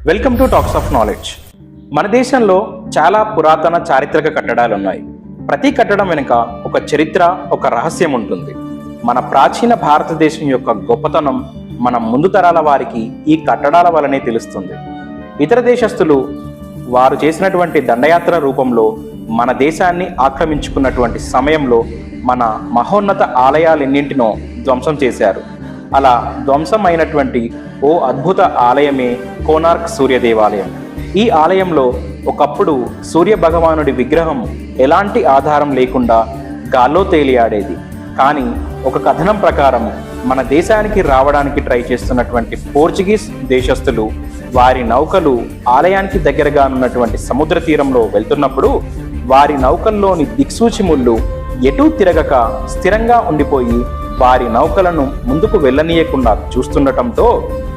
Welcome to talks of knowledge. మన దేశంలో చాలా పురాతన చారిత్రక కట్టడాలు ఉన్నాయి. ప్రతి కట్టడం వెనుక ఒక చరిత్ర, ఒక రహస్యం ఉంటుంది. మన ప్రాచీన భారతదేశం యొక్క గొప్పతనం మన ముందు తరాల వారికి ఈ కట్టడాల వలనే తెలుస్తుంది. ఇతర దేశస్థులు వారు చేసినటువంటి దండయాత్ర రూపంలో మన దేశాన్ని ఆక్రమించుకున్నటువంటి సమయంలో మన మహోన్నత ఆలయాలెన్నింటినో ధ్వంసం చేశారు. అలా ధ్వంసం అయినటువంటి ఓ అద్భుత ఆలయమే కోనార్క్ సూర్య దేవాలయం. ఈ ఆలయంలో ఒకప్పుడు సూర్య భగవానుడి విగ్రహం ఎలాంటి ఆధారం లేకుండా గాల్లో తేలియాడేది. కానీ ఒక కథనం ప్రకారం మన దేశానికి రావడానికి ట్రై చేస్తున్నటువంటి పోర్చుగీస్ దేశస్థులు వారి నౌకలు ఆలయానికి దగ్గరగా ఉన్నటువంటి సముద్ర తీరంలో వెళ్తున్నప్పుడు వారి నౌకల్లోని దిక్సూచి ముళ్ళు ఎటూ తిరగక స్థిరంగా ఉండిపోయి వారి నౌకలను ముందుకు వెళ్ళనీయకుండా చూస్తుండటంతో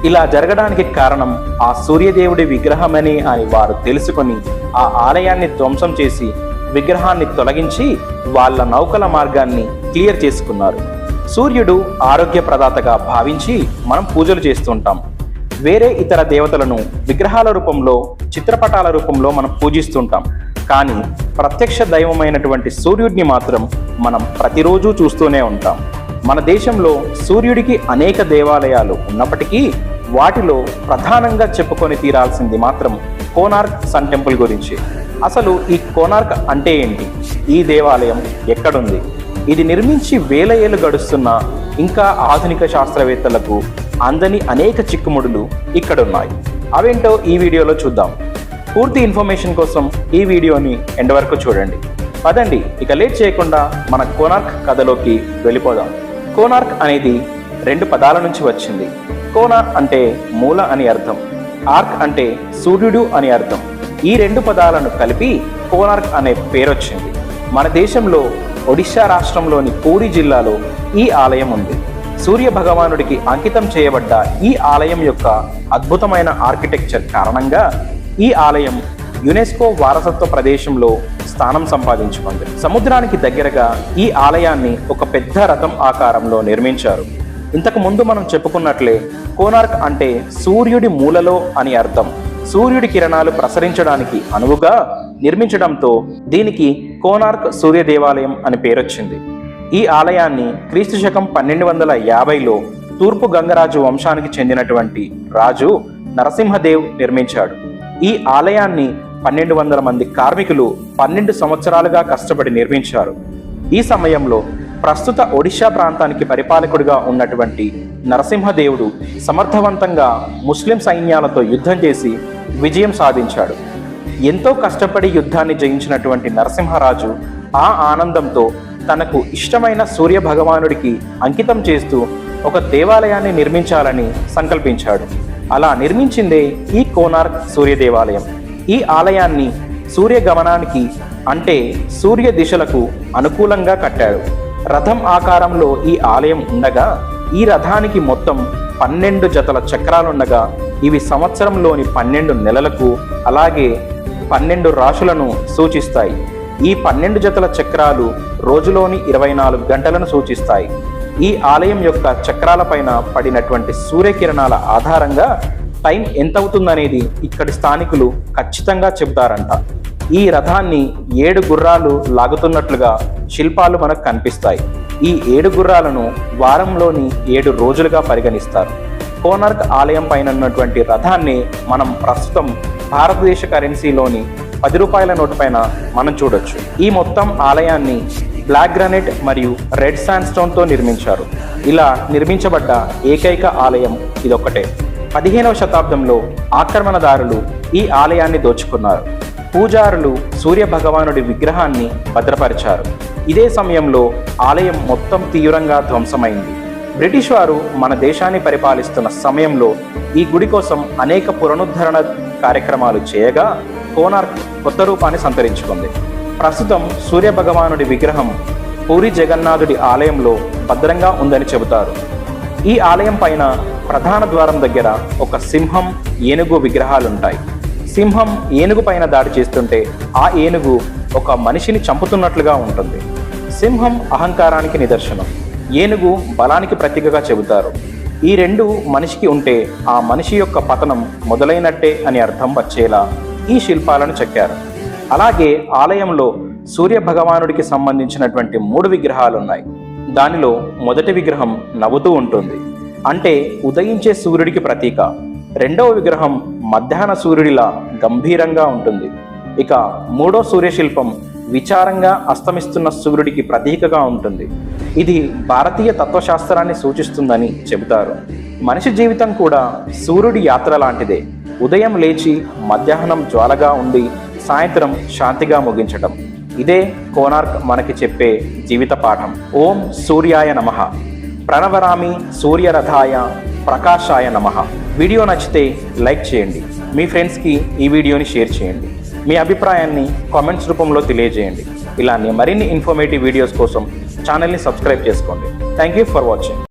ఇలా జరగడానికి కారణం ఆ సూర్యదేవుడి విగ్రహమని అని వారు తెలుసుకొని ఆ ఆలయాన్ని ధ్వంసం చేసి విగ్రహాన్ని తొలగించి వాళ్ళ నౌకల మార్గాన్ని క్లియర్ చేసుకున్నారు. సూర్యుడు ఆరోగ్య ప్రదాతగా భావించి మనం పూజలు చేస్తుంటాం. వేరే ఇతర దేవతలను విగ్రహాల రూపంలో, చిత్రపటాల రూపంలో మనం పూజిస్తుంటాం. కానీ ప్రత్యక్ష దైవమైనటువంటి సూర్యుడిని మాత్రం మనం ప్రతిరోజు చూస్తూనే ఉంటాం. మన దేశంలో సూర్యుడికి అనేక దేవాలయాలు ఉన్నప్పటికీ వాటిలో ప్రధానంగా చెప్పుకొని తీరాల్సింది మాత్రం కోనార్క్ సన్ టెంపుల్ గురించి. అసలు ఈ కోనార్క్ అంటే ఏంటి? ఈ దేవాలయం ఎక్కడుంది? ఇది నిర్మించి వేల ఏళ్ళు గడుస్తున్న ఇంకా ఆధునిక శాస్త్రవేత్తలకు అందని అనేక చిక్కుముడులు ఇక్కడున్నాయి. అవేంటో ఈ వీడియోలో చూద్దాం. పూర్తి ఇన్ఫర్మేషన్ కోసం ఈ వీడియోని ఎండ్ వరకు చూడండి. పదండి, ఇక లేట్ చేయకుండా మన కోనార్క్ కథలోకి వెళ్ళిపోదాం. కోనార్క్ అనేది 2 పదాల నుంచి వచ్చింది. కోన అంటే మూల అని అర్థం, ఆర్క్ అంటే సూర్యుడు అని అర్థం. ఈ 2 పదాలను కలిపి కోనార్క్ అనే పేరొచ్చింది. మన దేశంలో ఒడిశా రాష్ట్రంలోని పూరి జిల్లాలో ఈ ఆలయం ఉంది. సూర్య భగవానుడికి అంకితం చేయబడ్డ ఈ ఆలయం యొక్క అద్భుతమైన ఆర్కిటెక్చర్ కారణంగా ఈ ఆలయం యునెస్కో వారసత్వ ప్రదేశంలో స్థానం సంపాదించుకుంది. సముద్రానికి దగ్గరగా ఈ ఆలయాన్ని ఒక పెద్ద రథం ఆకారంలో నిర్మించారు. ఇంతకు ముందు మనం చెప్పుకున్నట్లే కోనార్క్ అంటే సూర్యుడి మూలలో అని అర్థం. సూర్యుడి కిరణాలు ప్రసరించడానికి అనువుగా నిర్మించడంతో దీనికి కోనార్క్ సూర్య దేవాలయం అని పేరొచ్చింది. ఈ ఆలయాన్ని క్రీస్తు శకం 1250లో తూర్పు గంగరాజు వంశానికి చెందినటువంటి రాజు నరసింహదేవ్ నిర్మించాడు. ఈ ఆలయాన్ని 1200 మంది కార్మికులు 12 సంవత్సరాలుగా కష్టపడి నిర్మించారు. ఈ సమయంలో ప్రస్తుత ఒడిశా ప్రాంతానికి పరిపాలకుడిగా ఉన్నటువంటి నరసింహదేవుడు సమర్థవంతంగా ముస్లిం సైన్యాలతో యుద్ధం చేసి విజయం సాధించాడు. ఎంతో కష్టపడి యుద్ధాన్ని జయించినటువంటి నరసింహరాజు ఆ ఆనందంతో తనకు ఇష్టమైన సూర్య భగవానుడికి అంకితం చేస్తూ ఒక దేవాలయాన్ని నిర్మించాలని సంకల్పించాడు. అలా నిర్మించిందే ఈ కోనార్క్ సూర్య దేవాలయం. ఈ ఆలయాన్ని సూర్య గమనానికి అంటే సూర్య దిశలకు అనుకూలంగా కట్టాడు. రథం ఆకారంలో ఈ ఆలయం ఉండగా ఈ రథానికి మొత్తం 12 జతల చక్రాలుండగా ఇవి సంవత్సరంలోని 12 నెలలకు అలాగే 12 రాశులను సూచిస్తాయి. ఈ 12 జతల చక్రాలు రోజులోని 24 గంటలను సూచిస్తాయి. ఈ ఆలయం యొక్క చక్రాలపైన పడినటువంటి సూర్యకిరణాల ఆధారంగా టైం ఎంత అవుతుందనేది ఇక్కడి స్థానికులు ఖచ్చితంగా చెబుతారంట. ఈ రథాన్ని 7 గుర్రాలు లాగుతున్నట్లుగా శిల్పాలు మనకు కనిపిస్తాయి. ఈ 7 గుర్రాలను వారంలోని 7 రోజులుగా పరిగణిస్తారు. కోనార్క్ ఆలయం పైన ఉన్నటువంటి రథాన్ని మనం ప్రస్తుతం భారతదేశ కరెన్సీలోని 10 రూపాయల నోటు పైన మనం చూడొచ్చు. ఈ మొత్తం ఆలయాన్ని బ్లాక్ గ్రానైట్ మరియు రెడ్ శాండ్ స్టోన్తో నిర్మించారు. ఇలా నిర్మించబడ్డ ఏకైక ఆలయం ఇదొక్కటే. 15వ శతాబ్దంలో ఆక్రమణదారులు ఈ ఆలయాన్ని దోచుకున్నారు. పూజారులు సూర్య భగవానుడి విగ్రహాన్ని భద్రపరిచారు. ఇదే సమయంలో ఆలయం మొత్తం తీవ్రంగా ధ్వంసమైంది. బ్రిటిష్ వారు మన దేశాన్ని పరిపాలిస్తున్న సమయంలో ఈ గుడి కోసం అనేక పునరుద్ధరణ కార్యక్రమాలు చేయగా కోనార్క్ కొత్త రూపాన్ని సంతరించుకుంది. ప్రస్తుతం సూర్య భగవానుడి విగ్రహం పూరి జగన్నాథుడి ఆలయంలో భద్రంగా ఉందని చెబుతారు. ఈ ఆలయం పైన ప్రధాన ద్వారం దగ్గర ఒక సింహం, ఏనుగు విగ్రహాలుంటాయి. సింహం ఏనుగు పైన దాడి చేస్తుంటే ఆ ఏనుగు ఒక మనిషిని చంపుతున్నట్లుగా ఉంటుంది. సింహం అహంకారానికి నిదర్శనం, ఏనుగు బలానికి ప్రతీకగా చెబుతారు. ఈ రెండు మనిషికి ఉంటే ఆ మనిషి యొక్క పతనం మొదలైనట్టే అని అర్థం వచ్చేలా ఈ శిల్పాలను చెక్కారు. అలాగే ఆలయంలో సూర్య భగవానుడికి సంబంధించినటువంటి 3 విగ్రహాలు ఉన్నాయి. దానిలో మొదటి విగ్రహం నవ్వుతూ ఉంటుంది, అంటే ఉదయించే సూర్యుడికి ప్రతీక. రెండవ విగ్రహం మధ్యాహ్న సూర్యుడిలా గంభీరంగా ఉంటుంది. ఇక 3వ సూర్యశిల్పం విచారంగా అస్తమిస్తున్న సూర్యుడికి ప్రతీకగా ఉంటుంది. ఇది భారతీయ తత్వశాస్త్రాన్ని సూచిస్తుందని చెబుతారు. మనిషి జీవితం కూడా సూర్యుడి యాత్ర లాంటిదే. ఉదయం లేచి మధ్యాహ్నం జ్వాలగా ఉండి సాయంత్రం శాంతిగా ముగించటం. ఇదే కోనార్క్ మనకి చెప్పే జీవిత పాఠం. ఓం సూర్యాయ నమః, ప్రణవరామి సూర్యరథాయ ప్రకాశాయ నమః. వీడియో నచ్చితే లైక్ చేయండి, మీ ఫ్రెండ్స్కి ఈ వీడియోని షేర్ చేయండి, మీ అభిప్రాయాన్ని కామెంట్స్ రూపంలో తెలియజేయండి. ఇలానే మరిన్ని ఇన్ఫర్మేటివ్ వీడియోస్ కోసం ఛానల్ని సబ్స్క్రైబ్ చేసుకోండి. Thank you for watching.